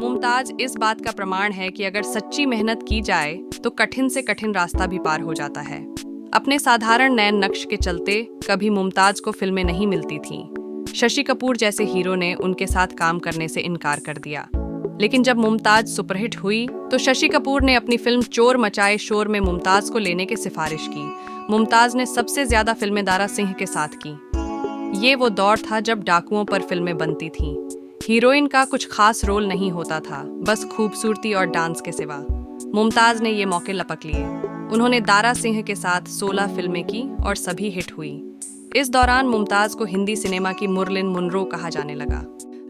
मुमताज इस बात का प्रमाण है कि अगर सच्ची मेहनत की जाए तो कठिन से कठिन रास्ता भी पार हो जाता है। अपने साधारण नैन नक्श के चलते कभी मुमताज को फिल्में नहीं मिलती थीं। शशि कपूर जैसे हीरो ने उनके साथ काम करने से इनकार कर दिया। लेकिन जब मुमताज सुपरहिट हुई तो शशि कपूर ने अपनी फिल्म चोर मचाए शोर में मुमताज को लेने की सिफारिश की। मुमताज ने सबसे ज्यादा फिल्में दारा सिंह के साथ की। ये वो दौर था जब डाकुओं पर फिल्में बनती थीं। हीरोइन का कुछ खास रोल नहीं होता था, बस खूबसूरती और डांस के सिवा। मुमताज ने ये मौके लपक लिए। उन्होंने दारा सिंह के साथ 16 फिल्में की और सभी हिट हुई। इस दौरान मुमताज को हिंदी सिनेमा की मुरलिन मुनरो कहा जाने लगा।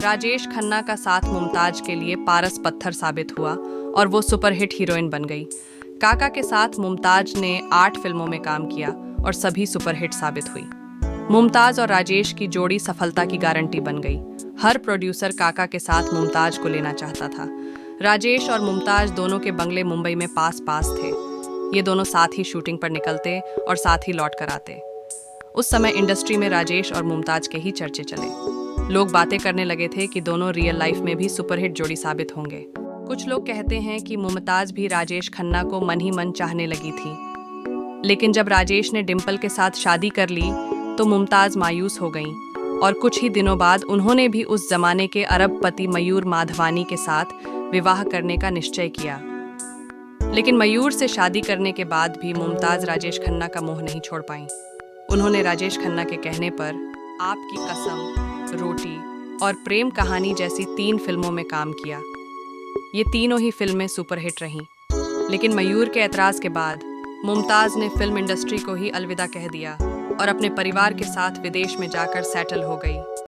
राजेश खन्ना का साथ मुमताज के लिए पारस पत्थर साबित हुआ और वो सुपरहिट हीरोइन बन गई। काका के साथ मुमताज ने 8 फिल्मों में काम किया और सभी सुपरहिट साबित हुई। मुमताज और राजेश की जोड़ी सफलता की गारंटी बन गई। हर प्रोड्यूसर काका के साथ मुमताज को लेना चाहता था। राजेश और मुमताज दोनों के बंगले मुंबई में पास पास थे। ये दोनों साथ ही शूटिंग पर निकलते और साथ ही लौट कर आते। उस समय इंडस्ट्री में राजेश और मुमताज के ही चर्चे चले। लोग बातें करने लगे थे कि दोनों रियल लाइफ में भी सुपरहिट जोड़ी साबित होंगे। कुछ लोग कहते हैं कि मुमताज भी राजेश खन्ना को मन ही मन चाहने लगी थी। लेकिन जब राजेश ने डिम्पल के साथ शादी कर ली तो मुमताज मायूस हो गईं और कुछ ही दिनों बाद उन्होंने भी उस जमाने के अरबपति मयूर माधवानी के साथ विवाह करने का निश्चय किया। लेकिन मयूर से शादी करने के बाद भी मुमताज राजेश खन्ना का मोह नहीं छोड़ पाईं। उन्होंने राजेश खन्ना के कहने पर आपकी कसम, रोटी और प्रेम कहानी जैसी 3 फिल्मों में काम किया। ये तीनों ही फिल्में सुपरहिट रहीं। लेकिन मयूर के ऐतराज के बाद मुमताज ने फिल्म इंडस्ट्री को ही अलविदा कह दिया और अपने परिवार के साथ विदेश में जाकर सेटल हो गई।